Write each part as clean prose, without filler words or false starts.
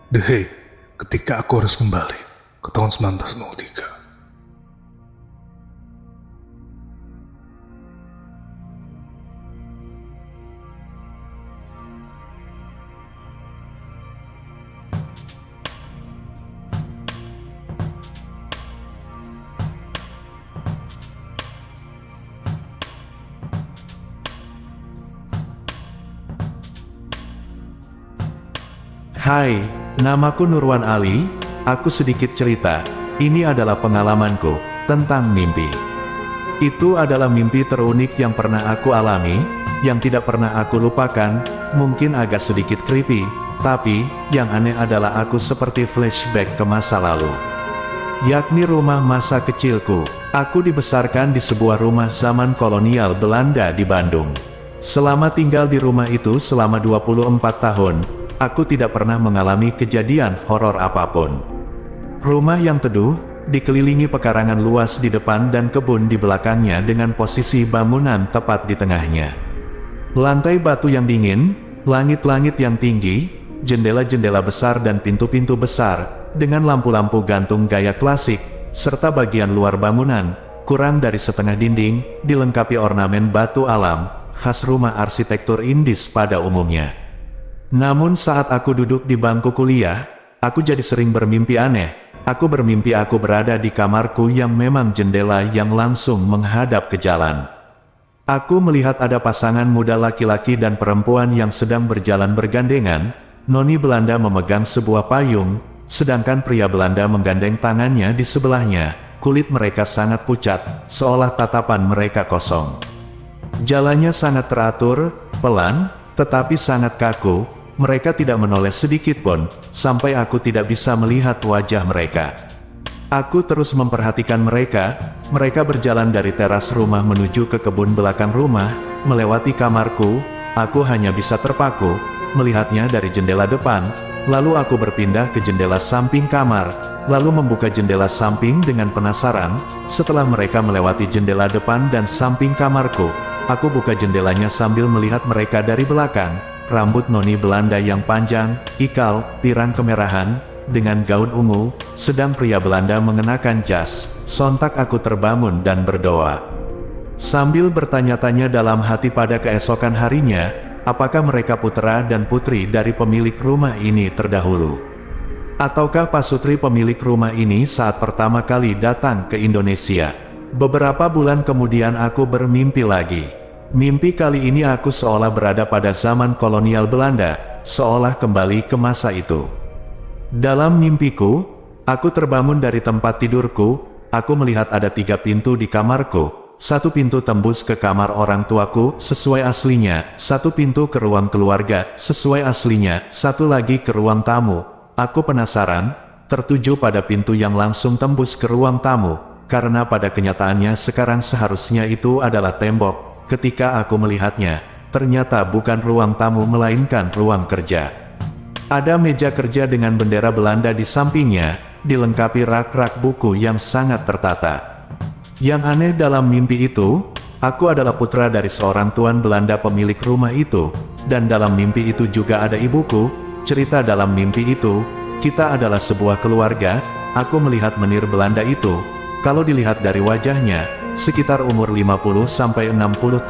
Dehey, ketika aku harus kembali ke tahun 1903. Hai, namaku Nurwan Ali. Aku sedikit cerita. Ini adalah pengalamanku tentang mimpi. Itu adalah mimpi terunik yang pernah aku alami, yang tidak pernah aku lupakan. Mungkin agak sedikit creepy, tapi yang aneh adalah aku seperti flashback ke masa lalu. Yakni rumah masa kecilku. Aku dibesarkan di sebuah rumah zaman kolonial Belanda di Bandung. Selama tinggal di rumah itu selama 24 tahun, aku tidak pernah mengalami kejadian horor apapun. Rumah yang teduh, dikelilingi pekarangan luas di depan dan kebun di belakangnya dengan posisi bangunan tepat di tengahnya. Lantai batu yang dingin, langit-langit yang tinggi, jendela-jendela besar dan pintu-pintu besar, dengan lampu-lampu gantung gaya klasik, serta bagian luar bangunan, kurang dari setengah dinding, dilengkapi ornamen batu alam, khas rumah arsitektur Indis pada umumnya. Namun saat aku duduk di bangku kuliah, aku jadi sering bermimpi aneh. Aku bermimpi aku berada di kamarku yang memang jendela yang langsung menghadap ke jalan. Aku melihat ada pasangan muda laki-laki dan perempuan yang sedang berjalan bergandengan. Noni Belanda memegang sebuah payung, sedangkan pria Belanda menggandeng tangannya di sebelahnya. Kulit mereka sangat pucat, seolah tatapan mereka kosong. Jalannya sangat teratur, pelan, tetapi sangat kaku. Mereka tidak menoleh sedikit pun, sampai aku tidak bisa melihat wajah mereka. Aku terus memperhatikan mereka. Mereka berjalan dari teras rumah menuju ke kebun belakang rumah, melewati kamarku. Aku hanya bisa terpaku, melihatnya dari jendela depan, lalu aku berpindah ke jendela samping kamar, lalu membuka jendela samping dengan penasaran. Setelah mereka melewati jendela depan dan samping kamarku, aku buka jendelanya sambil melihat mereka dari belakang. Rambut noni Belanda yang panjang, ikal, pirang kemerahan, dengan gaun ungu, sedang pria Belanda mengenakan jas. Sontak aku terbangun dan berdoa. Sambil bertanya-tanya dalam hati pada keesokan harinya, apakah mereka putra dan putri dari pemilik rumah ini terdahulu? Ataukah pasutri pemilik rumah ini saat pertama kali datang ke Indonesia? Beberapa bulan kemudian aku bermimpi lagi. Mimpi kali ini aku seolah berada pada zaman kolonial Belanda, seolah kembali ke masa itu. Dalam mimpiku, aku terbangun dari tempat tidurku. Aku melihat ada 3 pintu di kamarku. Satu pintu tembus ke kamar orang tuaku sesuai aslinya, satu pintu ke ruang keluarga sesuai aslinya, satu lagi ke ruang tamu. Aku penasaran, tertuju pada pintu yang langsung tembus ke ruang tamu, karena pada kenyataannya sekarang seharusnya itu adalah tembok. Ketika aku melihatnya, ternyata bukan ruang tamu melainkan ruang kerja. Ada meja kerja dengan bendera Belanda di sampingnya, dilengkapi rak-rak buku yang sangat tertata. Yang aneh dalam mimpi itu, aku adalah putra dari seorang tuan Belanda pemilik rumah itu, dan dalam mimpi itu juga ada ibuku. Cerita dalam mimpi itu, kita adalah sebuah keluarga. Aku melihat menir Belanda itu, kalau dilihat dari wajahnya, sekitar umur 50-60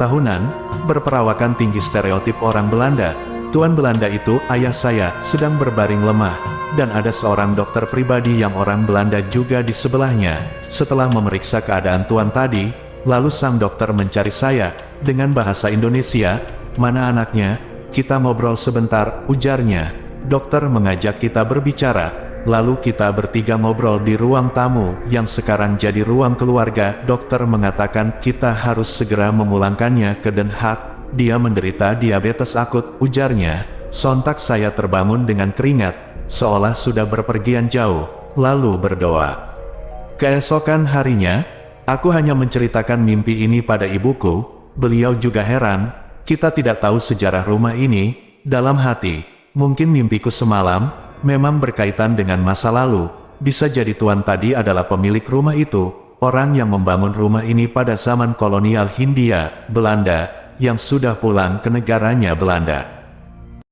tahunan, berperawakan tinggi stereotip orang Belanda. Tuan Belanda itu, ayah saya, sedang berbaring lemah, dan ada seorang dokter pribadi yang orang Belanda juga di sebelahnya. Setelah memeriksa keadaan tuan tadi, lalu sang dokter mencari saya, dengan bahasa Indonesia. "Mana anaknya? Kita ngobrol sebentar," ujarnya. Dokter mengajak kita berbicara. Lalu kita bertiga ngobrol di ruang tamu, yang sekarang jadi ruang keluarga. Dokter mengatakan kita harus segera memulangkannya ke Den Haag. Dia menderita diabetes akut, ujarnya. Sontak saya terbangun dengan keringat, seolah sudah berpergian jauh, lalu berdoa. Keesokan harinya, aku hanya menceritakan mimpi ini pada ibuku. Beliau juga heran, kita tidak tahu sejarah rumah ini. Dalam hati, mungkin mimpiku semalam memang berkaitan dengan masa lalu. Bisa jadi tuan tadi adalah pemilik rumah itu, orang yang membangun rumah ini pada zaman kolonial Hindia, Belanda, yang sudah pulang ke negaranya Belanda.